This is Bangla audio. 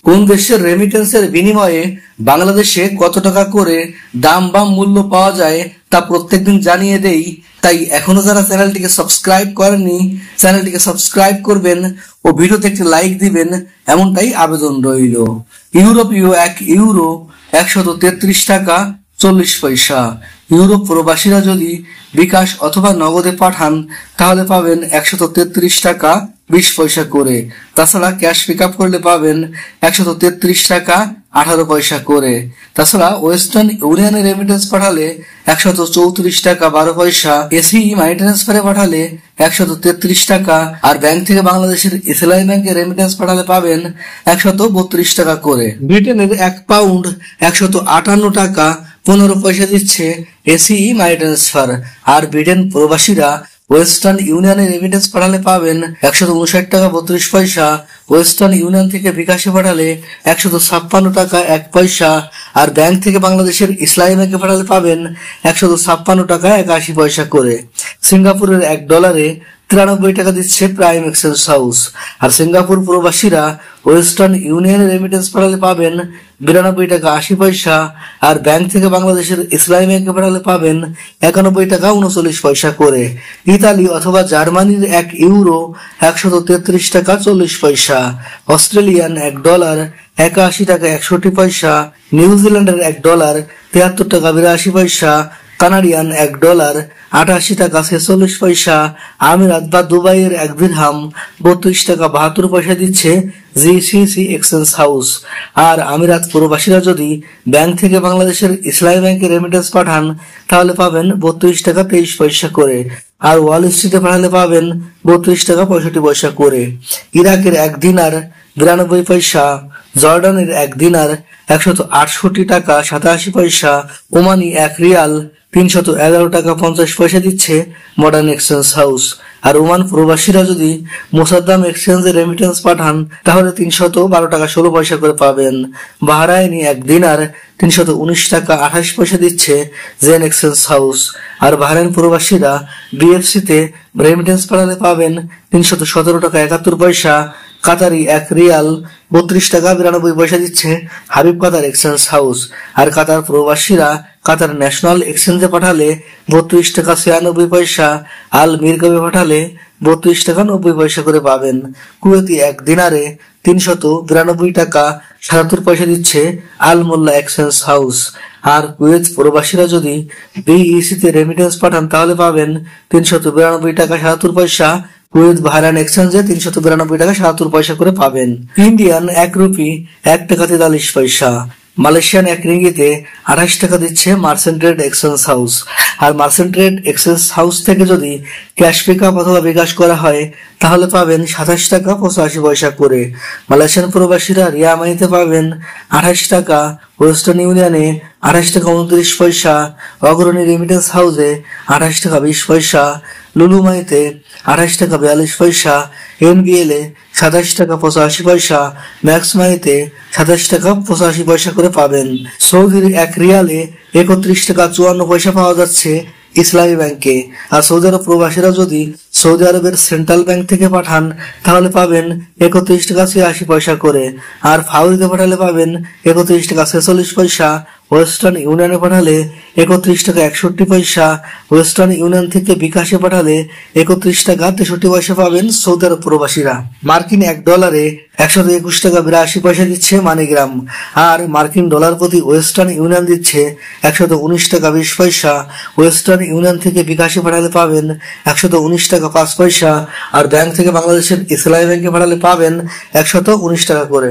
কোন দেশের রেমিটেন্সের বিনিময়ে বাংলাদেশে কত টাকা করে দাম বা মূল্য পাওয়া যায় তা প্রত্যেকদিন জানিয়ে দেই। তাই এখনো যারা চ্যানেলটিকে সাবস্ক্রাইব করেননি চ্যানেলটিকে সাবস্ক্রাইব করবেন ও ভিডিওতে একটি লাইক দিবেন, এমনটাই আবেদন রইল। ইউরোপীয় 1 ইউরো 133 টাকা 40 পয়সা। ইউরোপ প্রবাসীরা যদি বিকাশ অথবা নগদে পাঠান তাহলে পাবেন 133 টাকা 20 পয়সা করে। তাছাড়া ক্যাশ পিক আপ করলে পাবেন 133 টাকা 18 পয়সা করে। তাছাড়া ওয়েস্টার্ন ইউনিয়নে রেমিটেন্স পাঠালে 134 টাকা 12 পয়সা। এসিই মানি ট্রান্সফারে পাঠালে 133 টাকা। আর ব্যাংক থেকে বাংলাদেশের ইসলামী ব্যাংকে রেমিটেন্স পাঠালে পাবেন 132 টাকা করে। ব্রিটেনের 1 পাউন্ড 158 টাকা 15 পয়সা দিচ্ছে এসিই মানি ট্রান্সফার। আর ব্রিটেন প্রবাসীরা ওয়েস্টার্ন ইউনিয়নে রেমিটেন্স পাঠালে পাবেন 159 টাকা 32 পয়সা। ওয়েস্টার্ন ইউনিয়ন থেকে বিকাশে পাঠালে 156 টাকা 1 পয়সা। আর ব্যাংক থেকে বাংলাদেশের ইসলামী ব্যাংকে পাঠালে পাবেন 156 টাকা 81 পয়সা করে। সিঙ্গাপুরের $1 93 টাকা দিচ্ছে প্রাইম এক্সচেঞ্জ হাউস। আর সিঙ্গাপুর প্রবাসীরা ওয়েস্টার্ন ইউনিয়নে রেমিটেন্স পাঠালে পাবেন 92 টাকা 80 পয়সা। আর ব্যাংক থেকে বাংলাদেশের ইসলামী ব্যাংকে পাঠালে পাবেন 91 টাকা 39 পয়সা করে। ইতালি অথবা জার্মানির 1 ইউরো 133 টাকা 40 পয়সা। অস্ট্রেলিয়ান $1 81 টাকা 61 পয়সা। নিউজিল্যান্ডের $1 73 টাকা 82 পয়সা। কানাডিয়ান $1 88 টাকা 46 পয়সা। আমিরাত বা দুবাইয়ের 1 দিরহাম 32 টাকা 72 পয়সা দিচ্ছে জিসিসি এক্সচেঞ্জ হাউস। আর আমিরাত প্রবাসীরা যদি ব্যাংক থেকে বাংলাদেশের ইসলামী ব্যাংকে রেমিটেন্স পাঠান তাহলে পাবেন 32 টাকা 23 পয়সা করে। আর ওয়াল স্ট্রিটে পাঠালে পাবেন 32 টাকা 65 পয়সা করে। ইরাকের 1 দিনার 92 পয়সা। জর্ডানের 1 দিনার 168 টাকা 87 পয়সা। ওমানি 1 রিয়াল 311 টাকা 50 পয়সা দিচ্ছে মডার্ন এক্সচেঞ্জ হাউস। আর ওমান প্রবাসীরা যদি মোসাদ্দাম এক্সচেঞ্জে রেমিটেন্স পাঠান তাহলে 312 টাকা 16 পয়সা করে পাবেন। বাহরাইনি 1 দিনার 319 টাকা 28 পয়সা দিচ্ছে জেন এক্সচেঞ্জ হাউস। আর বাহরাইন প্রবাসীরা বিএফসি তে রেমিটেন্স পাঠালে পাবেন 317 টাকা 71 পয়সা। কাতারি 1 রিয়াল 32 টাকা 92 পয়সা দিচ্ছে হাবিব কাতার এক্সচেঞ্জ হাউস। আর কাতার প্রবাসীরা কাতার ন্যাশনাল এক্সচেঞ্জে পাঠালে 32 টাকা 96 পয়সা। আল মিরকাবে পাঠালে 32 টাকা 90 পয়সা করে পাবেন। কুয়েতি 1 দিনারে 392 টাকা 77 পয়সা দিচ্ছে আল মোল্লা এক্সচেঞ্জ হাউস। আর কুয়েত প্রবাসীরা যদি বিইসি তে রেমিটেন্স পাঠান তাহলে পাবেন 392 টাকা 77 পয়সা। কুয়েত বাহরাইন এক্সচেঞ্জে 392 টাকা 77 পয়সা করে পাবেন। ইন্ডিয়ান 1 রুপি 1 টাকা 43 পয়সা। মালয়েশিয়ান 1 রিঙ্গিতে 28 টাকা দিচ্ছে মার্চেন্ট ট্রেড এক্সচেঞ্জ হাউস। আর মার্চেন্ট ট্রেড এক্সচেঞ্জ হাউস থেকে যদি ক্যাশ পিক আপ অথবা বিকাশ করা হয় তাহলে পাবেন 27 টাকা 85 পয়সা করে। মালয়েশিয়ান প্রবাসীরা রিয়া মানিতে পাবেন 28 টাকা। ওয়েস্টার্ন ইউনিয়নে 28 টাকা 29 পয়সা। অগ্রণী রেমিটেন্স হাউসে 28 টাকা 20 পয়সা। লুলু মাইতে 28 টাকা 42 পয়সা। এনবিএল এ 27 টাকা 85 পয়সা। ম্যাক্স মাইতে 27 টাকা 85 পয়সা করে পাবেন। সৌদির 1 রিয়ালে 31 টাকা 54 পয়সা পাওয়া যাচ্ছে ইসলামী ব্যাংকে। আর সৌদি আরব প্রবাসীরা যদি সৌদি আরবের সেন্ট্রাল ব্যাংক থেকে পাঠান তাহলে পাবেন 31 টাকা 86 পয়সা করে। আর ফাউরিতে পাঠালে পাবেন 31 টাকা 46 পয়সা। ওয়েস্টার্ন ইউনিয়নে পাঠালে 31 টাকা 61 পয়সা। ওয়েস্টার্ন ইউনিয়ন থেকে বিকাশে পাঠালে 31 টাকা 63 পয়সা পাবেন সৌদি আরব প্রবাসীরা। মার্কিন $1 121 টাকা 82 পয়সা দিচ্ছে মানিগ্রাম। আর মার্কিন ডলার প্রতি ওয়েস্টার্ন ইউনিয়ন দিচ্ছে 119 টাকা 20 পয়সা। ওয়েস্টার্ন ইউনিয়ন থেকে বিকাশে পাঠালে পাবেন 119 টাকা 5 পয়সা। আর ব্যাংক থেকে বাংলাদেশের ইসলামী ব্যাংকে পাঠালে পাবেন 119 টাকা করে।